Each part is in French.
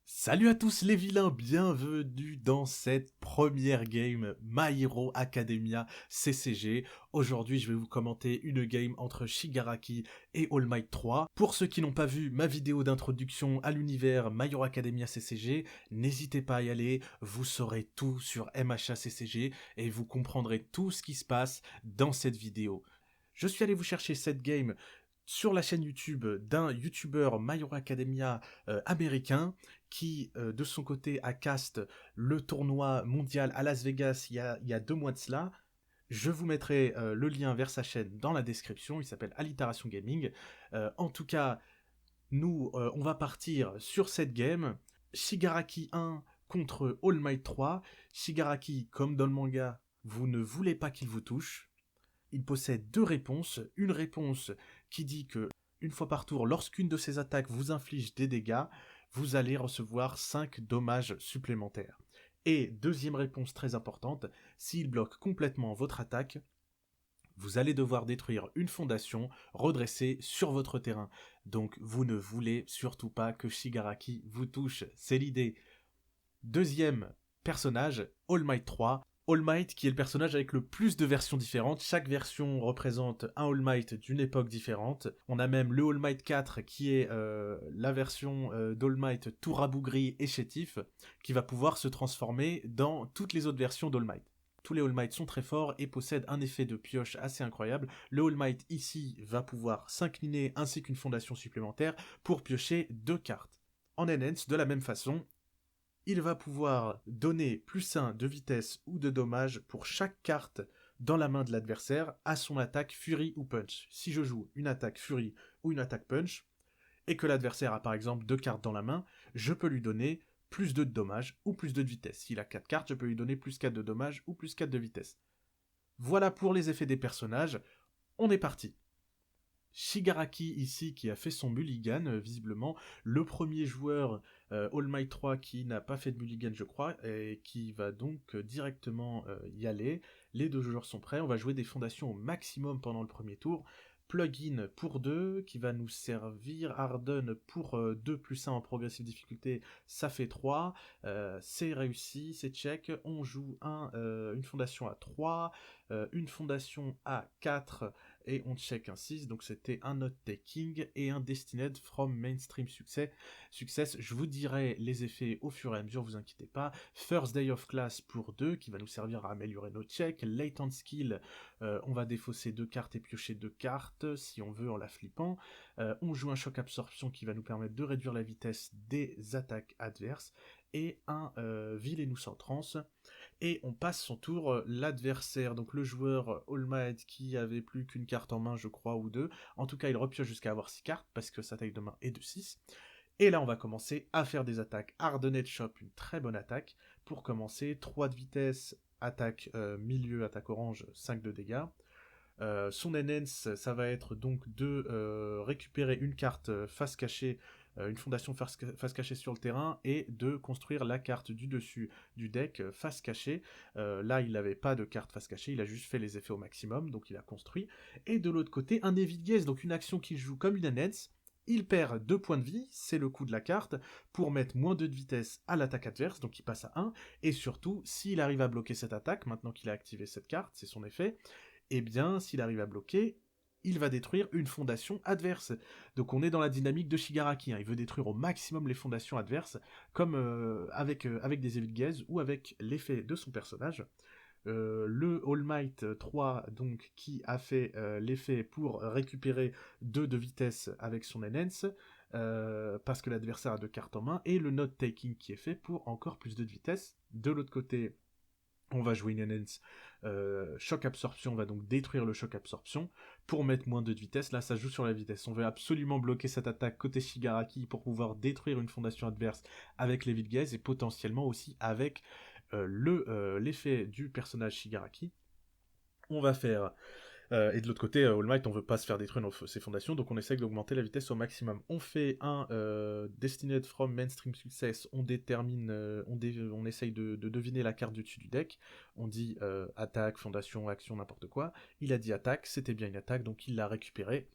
Salut à tous les vilains, bienvenue dans cette première game My Hero Academia CCG. Aujourd'hui je vais vous commenter une game entre Shigaraki et All Might 3. Pour ceux qui n'ont pas vu ma vidéo d'introduction à l'univers My Hero Academia CCG, n'hésitez pas à y aller, vous saurez tout sur MHA CCG et vous comprendrez tout ce qui se passe dans cette vidéo. Je suis allé vous chercher cette game sur la chaîne YouTube d'un YouTuber My Hero Academia américain qui, de son côté, a cast le tournoi mondial à Las Vegas il y a 2 mois de cela. Je vous mettrai le lien vers sa chaîne dans la description, il s'appelle Alliteration Gaming. En tout cas, nous, on va partir sur cette game. Shigaraki 1 contre All Might 3. Shigaraki, comme dans le manga, vous ne voulez pas qu'il vous touche. Il possède 2 réponses. Une réponse qui dit que, une fois par tour, lorsqu'une de ses attaques vous inflige des dégâts, vous allez recevoir 5 dommages supplémentaires. Et deuxième réponse très importante, s'il bloque complètement votre attaque, vous allez devoir détruire une fondation redressée sur votre terrain. Donc vous ne voulez surtout pas que Shigaraki vous touche, c'est l'idée. Deuxième personnage, All Might 3. All Might qui est le personnage avec le plus de versions différentes. Chaque version représente un All Might d'une époque différente. On a même le All Might 4 qui est la version d'All Might tout rabougri et chétif qui va pouvoir se transformer dans toutes les autres versions d'All Might. Tous les All Might sont très forts et possèdent un effet de pioche assez incroyable. Le All Might ici va pouvoir s'incliner ainsi qu'une fondation supplémentaire pour piocher 2 cartes. En Enhance, de la même façon, il va pouvoir donner +1 de vitesse ou de dommage pour chaque carte dans la main de l'adversaire à son attaque Fury ou Punch. Si je joue une attaque Fury ou une attaque Punch, et que l'adversaire a par exemple 2 cartes dans la main, je peux lui donner +2 de dommage ou +2 de vitesse. S'il a 4 cartes, je peux lui donner +4 de dommage ou +4 de vitesse. Voilà pour les effets des personnages, on est parti. Shigaraki ici qui a fait son mulligan, visiblement le premier joueur All Might 3 qui n'a pas fait de mulligan je crois, et qui va donc directement y aller. Les 2 joueurs sont prêts, on va jouer des fondations au maximum pendant le premier tour. Plugin pour 2 qui va nous servir, Harden pour 2 +1 en progressive difficulté, ça fait 3, c'est réussi, c'est check, on joue une fondation à 3, une fondation à 4, et on check un 6, donc c'était un note taking et un destined from mainstream success. Je vous dirai les effets au fur et à mesure, vous inquiétez pas. First day of class pour 2 qui va nous servir à améliorer nos checks. Latent skill, on va défausser 2 cartes et piocher 2 cartes si on veut en la flippant. On joue un choc absorption qui va nous permettre de réduire la vitesse des attaques adverses et un Villainous Entrance. Et on passe son tour, l'adversaire, donc le joueur All Might qui avait plus qu'une carte en main je crois ou 2, en tout cas il repioche jusqu'à avoir 6 cartes parce que sa taille de main est de 6, et là on va commencer à faire des attaques. Hardened Shop, une très bonne attaque, pour commencer, 3 de vitesse, attaque milieu, attaque orange, 5 de dégâts. Son enhance, ça va être donc de récupérer une carte face cachée, une fondation face cachée sur le terrain, et de construire la carte du dessus du deck face cachée. Là, il n'avait pas de carte face cachée, il a juste fait les effets au maximum, donc il a construit. Et de l'autre côté, un Evil Gaze, donc une action qu'il joue comme une enhance. Il perd 2 points de vie, c'est le coût de la carte, pour mettre -2 de vitesse à l'attaque adverse, donc il passe à 1, et surtout, s'il arrive à bloquer cette attaque, maintenant qu'il a activé cette carte, c'est son effet, eh bien, s'il arrive à bloquer, il va détruire une fondation adverse. Donc on est dans la dynamique de Shigaraki, hein. Il veut détruire au maximum les fondations adverses, comme avec des Evil Gaze ou avec l'effet de son personnage. Le All Might 3, donc, qui a fait l'effet pour récupérer 2 de vitesse avec son enhance, parce que l'adversaire a 2 cartes en main, et le note taking qui est fait pour encore plus 2 de vitesse. De l'autre côté, on va jouer une enhance. Choc absorption va donc détruire le choc absorption pour mettre -2 de vitesse. Là, ça joue sur la vitesse. On veut absolument bloquer cette attaque côté Shigaraki pour pouvoir détruire une fondation adverse avec les Evil Gaze et potentiellement aussi avec l'effet du personnage Shigaraki. On va faire... et de l'autre côté, All Might, on veut pas se faire détruire ses fondations, donc on essaye d'augmenter la vitesse au maximum. On fait un Destined from Mainstream Success, on détermine, on essaye de deviner la carte du dessus du deck, on dit attaque, fondation, action, n'importe quoi. Il a dit attaque, c'était bien une attaque, donc il l'a récupéré.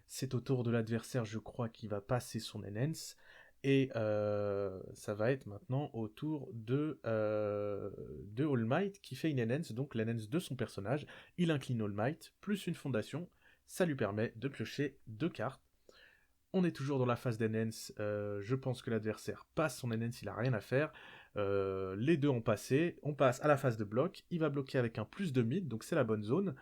C'est au tour de l'adversaire, je crois, qui va passer son enhance. Et ça va être maintenant au tour de All Might qui fait une enhance, donc l'enhance de son personnage. Il incline All Might, plus une fondation. Ça lui permet de piocher 2 cartes. On est toujours dans la phase d'enhance. Je pense que l'adversaire passe son enhance, il a rien à faire. Les deux ont passé. On passe à la phase de bloc. Il va bloquer avec un plus de mid, donc c'est la bonne zone.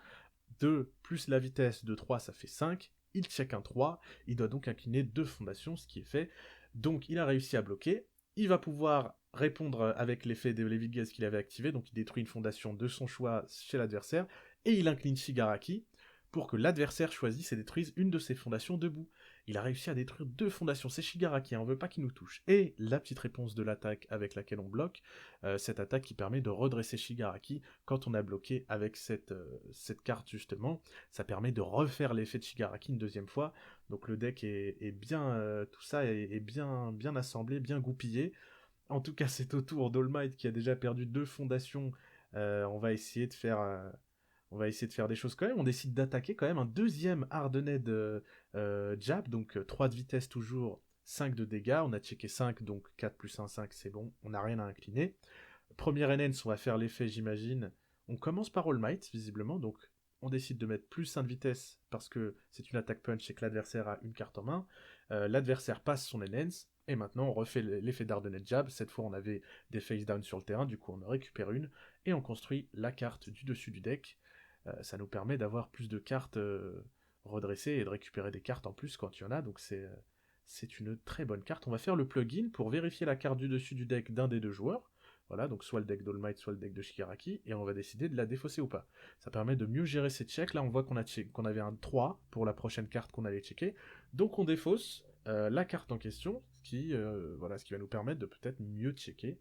2 plus la vitesse de 3, ça fait 5. Il check un 3. Il doit donc incliner 2 fondations, ce qui est fait. Donc il a réussi à bloquer. Il va pouvoir répondre avec l'effet de Levigas qu'il avait activé. Donc il détruit une fondation de son choix chez l'adversaire. Et il incline Shigaraki pour que l'adversaire choisisse et détruise une de ses fondations debout. Il a réussi à détruire 2 fondations, c'est Shigaraki, on veut pas qu'il nous touche. Et la petite réponse de l'attaque avec laquelle on bloque, cette attaque qui permet de redresser Shigaraki quand on a bloqué avec cette carte justement, ça permet de refaire l'effet de Shigaraki une deuxième fois. Donc le deck est bien, tout ça est bien assemblé, bien goupillé. En tout cas, c'est au tour d'All Might qui a déjà perdu 2 fondations. On va essayer de faire des choses quand même. On décide d'attaquer quand même un deuxième Hardened jab, donc 3 de vitesse toujours, 5 de dégâts. On a checké 5, donc 4 plus 1, 5, c'est bon. On n'a rien à incliner. Première enhance, on va faire l'effet, j'imagine. On commence par All Might, visiblement, donc on décide de mettre plus 1 de vitesse parce que c'est une attaque punch et que l'adversaire a une carte en main. L'adversaire passe son enhance, et maintenant on refait l'effet d'Hardened Jab. Cette fois on avait des face down sur le terrain, du coup on en récupère une, et on construit la carte du dessus du deck. Ça nous permet d'avoir plus de cartes redressées et de récupérer des cartes en plus quand il y en a, donc c'est une très bonne carte. On va faire le plugin pour vérifier la carte du dessus du deck d'un des deux joueurs. Voilà, donc soit le deck d'All Might, soit le deck de Shigaraki, et on va décider de la défausser ou pas. Ça permet de mieux gérer ses checks. Là, on voit qu'on avait un 3 pour la prochaine carte qu'on allait checker. Donc on défausse la carte en question, ce qui va nous permettre de peut-être mieux checker,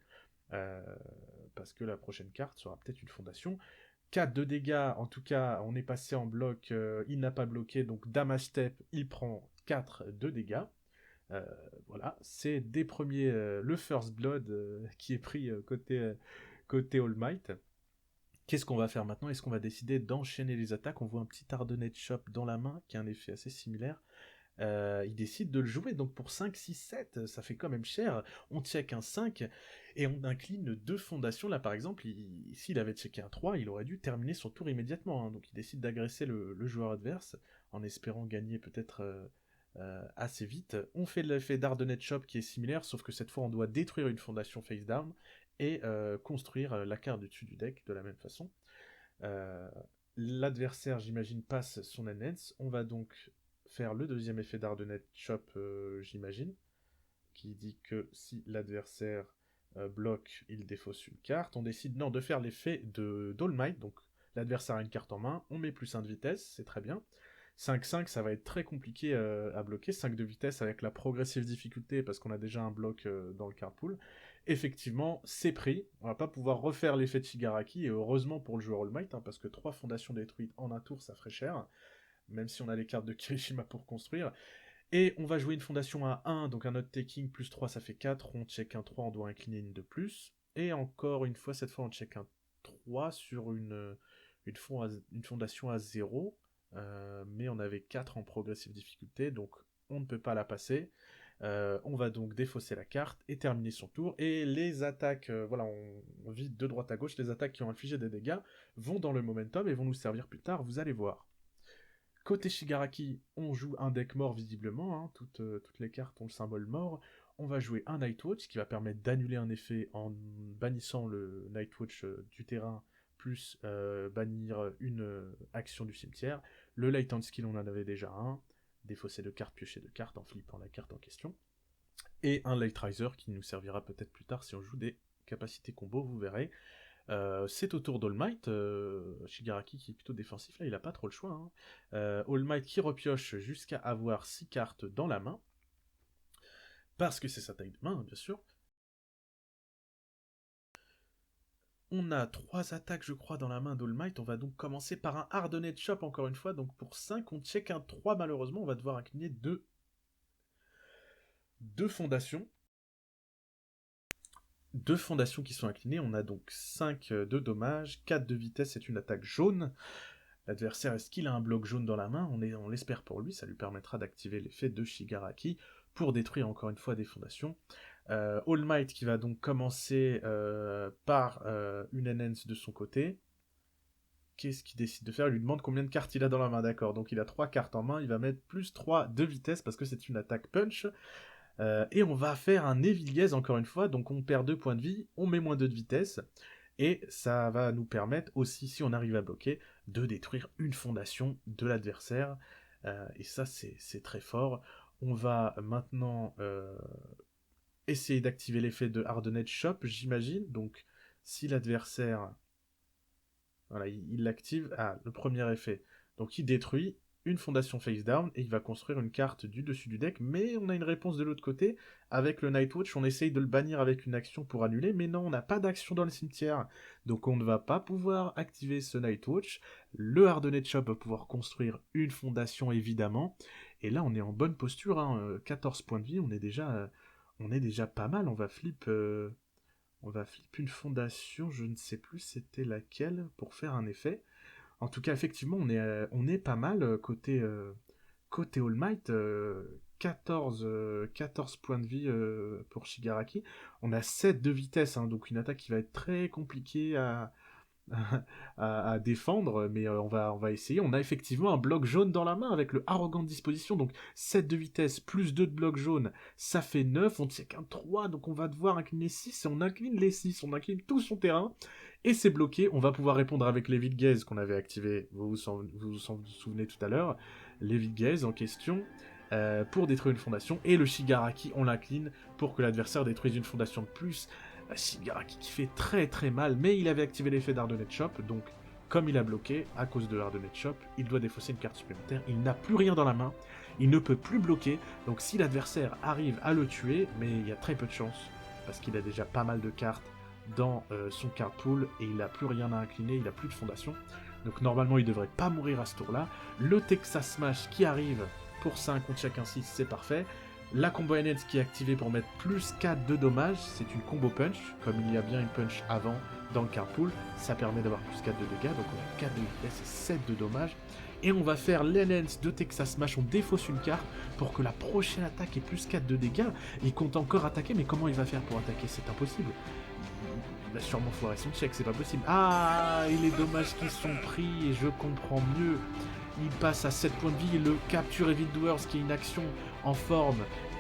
parce que la prochaine carte sera peut-être une fondation. 4 de dégâts, en tout cas, on est passé en bloc, il n'a pas bloqué, donc damage step, il prend 4 de dégâts. Voilà, c'est des premiers, le first blood qui est pris côté All Might. Qu'est-ce qu'on va faire maintenant? Est-ce qu'on va décider d'enchaîner les attaques? On voit un petit Hardened Chop dans la main, qui a un effet assez similaire. Il décide de le jouer, donc pour 5, 6, 7, ça fait quand même cher. On check un 5, et on incline 2 fondations. Là, par exemple, s'il avait checké un 3, il aurait dû terminer son tour immédiatement. Hein. Donc il décide d'agresser le joueur adverse, en espérant gagner peut-être assez vite. On fait l'effet d'Hardened Chop qui est similaire, sauf que cette fois on doit détruire une fondation face down, et construire la carte du dessus du deck de la même façon. L'adversaire, j'imagine, passe son enhance. On va donc faire le deuxième effet d'Hardened Chop, j'imagine, qui dit que si l'adversaire bloque, il défausse une carte. On décide de faire l'effet d'All Might, donc l'adversaire a une carte en main, on met plus 1 de vitesse, c'est très bien. 5-5, ça va être très compliqué à bloquer. 5 de vitesse avec la progressive difficulté, parce qu'on a déjà un bloc dans le card pool. Effectivement, c'est pris. On va pas pouvoir refaire l'effet de Shigaraki, et heureusement pour le joueur All Might, parce que 3 fondations détruites en un tour, ça ferait cher, même si on a les cartes de Kirishima pour construire. Et on va jouer une fondation à 1, donc un note taking, plus 3, ça fait 4. On check un 3, on doit incliner une de plus. Et encore une fois, cette fois, on check un 3 sur une fondation à 0. Mais on avait 4 en progressive difficulté, donc on ne peut pas la passer. On va donc défausser la carte et terminer son tour. Et les attaques, on vide de droite à gauche, les attaques qui ont infligé des dégâts vont dans le momentum et vont nous servir plus tard, vous allez voir. Côté Shigaraki, on joue un deck mort visiblement, hein, toutes les cartes ont le symbole mort. On va jouer un Nightwatch qui va permettre d'annuler un effet en bannissant le Nightwatch du terrain, plus bannir une action du cimetière. Le Latent Skill, on en avait déjà un, défausser de cartes, piocher de cartes en flippant la carte en question. Et un Light Riser qui nous servira peut-être plus tard si on joue des capacités combo, vous verrez. C'est au tour d'All Might, Shigaraki qui est plutôt défensif, là il a pas trop le choix. Hein. All Might qui repioche jusqu'à avoir 6 cartes dans la main, parce que c'est sa taille de main, bien sûr. On a 3 attaques, je crois, dans la main d'All Might. On va donc commencer par un Hardened Chop, encore une fois. Donc pour 5, on check un 3, malheureusement. On va devoir incliner 2 fondations. 2 fondations qui sont inclinées. On a donc 5 de dommages, 4 de vitesse, c'est une attaque jaune. L'adversaire, est-ce qu'il a un bloc jaune dans la main? On l'espère pour lui, ça lui permettra d'activer l'effet de Shigaraki. pour détruire encore une fois des fondations. All Might qui va donc commencer par une enhance de son côté. Qu'est-ce qu'il décide de faire? Il lui demande combien de cartes il a dans la main, d'accord. Donc il a 3 cartes en main, il va mettre plus 3 de vitesse parce que c'est une attaque punch. Et on va faire un Evil Gaze encore une fois, donc on perd 2 points de vie, on met moins 2 de vitesse. Et ça va nous permettre aussi, si on arrive à bloquer, de détruire une fondation de l'adversaire. Et ça, c'est très fort. On va maintenant essayer d'activer l'effet de Hardened Shop, j'imagine. Donc, si l'adversaire... Voilà, il l'active. Ah, le premier effet. Donc, il détruit une fondation face down et il va construire une carte du dessus du deck. Mais on a une réponse de l'autre côté. Avec le Nightwatch, on essaye de le bannir avec une action pour annuler. Mais non, on n'a pas d'action dans le cimetière. Donc, on ne va pas pouvoir activer ce Nightwatch. Le Hardened Shop va pouvoir construire une fondation, évidemment. Et là, on est en bonne posture. Hein, 14 points de vie, on est déjà pas mal. On va flip une fondation, je ne sais plus c'était laquelle, pour faire un effet. En tout cas, effectivement, on est pas mal côté All Might. 14 points de vie pour Shigaraki. On a 7 de vitesse, hein, donc une attaque qui va être très compliquée à défendre, mais on va essayer. On a effectivement un bloc jaune dans la main avec le arrogant disposition, donc 7 de vitesse plus 2 de bloc jaune, ça fait 9, on ne tient qu'un 3, donc on va devoir incliner 6, et on incline les 6, on incline tout son terrain, et c'est bloqué. On va pouvoir répondre avec l'Evil Gaze qu'on avait activé, vous vous souvenez tout à l'heure, l'Evil Gaze en question, pour détruire une fondation, et le Shigaraki, on l'incline pour que l'adversaire détruise une fondation de plus. Shigaraki qui fait très très mal, mais il avait activé l'effet d'Hardened Shop, donc comme il a bloqué à cause de Hardened Shop, il doit défausser une carte supplémentaire, il n'a plus rien dans la main, il ne peut plus bloquer, donc si l'adversaire arrive à le tuer, mais il y a très peu de chance, parce qu'il a déjà pas mal de cartes dans son card pool, et il n'a plus rien à incliner, il n'a plus de fondation, donc normalement il devrait pas mourir à ce tour-là. Le Texas Smash qui arrive pour 5 contre chacun 6, c'est parfait. La combo Enhance qui est activée pour mettre plus 4 de dommages, c'est une combo punch, comme il y a bien une punch avant dans le card pool, ça permet d'avoir plus 4 de dégâts, donc on a 4 de vitesse et 7 de dommages. Et on va faire l'Enhance de Texas Smash, on défausse une carte pour que la prochaine attaque ait plus 4 de dégâts. Il compte encore attaquer, mais comment il va faire pour attaquer? C'est impossible. Il va sûrement foirer son check, c'est pas possible. Ah, et les dommages qui sont pris, et je comprends mieux. Il passe à 7 points de vie, le capture Evil Doers qui est une action en forme,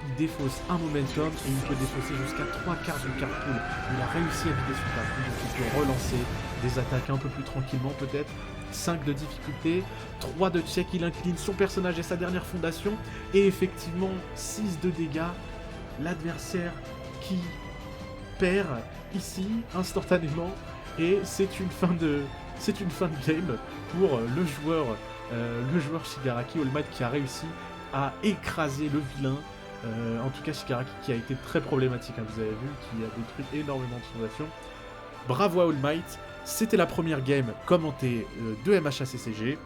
il défausse un momentum et il peut défausser jusqu'à 3 cartes du card pool. Il a réussi à vider son card pool, donc il peut relancer des attaques un peu plus tranquillement peut-être. 5 de difficulté, 3 de check, il incline son personnage et sa dernière fondation, et effectivement 6 de dégâts. L'adversaire qui perd ici instantanément, et c'est une fin de game pour le joueur Shigaraki, All Might qui a réussi à écraser le vilain. En tout cas, Shigaraki qui a été très problématique, hein, vous avez vu, qui a détruit énormément de fondations. Bravo à All Might, c'était la première game commentée de MHACCG.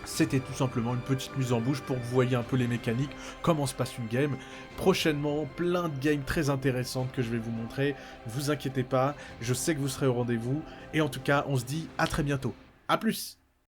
C'était tout simplement une petite mise en bouche pour que vous voyez un peu les mécaniques, comment se passe une game. Prochainement, plein de games très intéressantes que je vais vous montrer. Vous inquiétez pas, je sais que vous serez au rendez-vous. Et en tout cas, on se dit à très bientôt. A plus!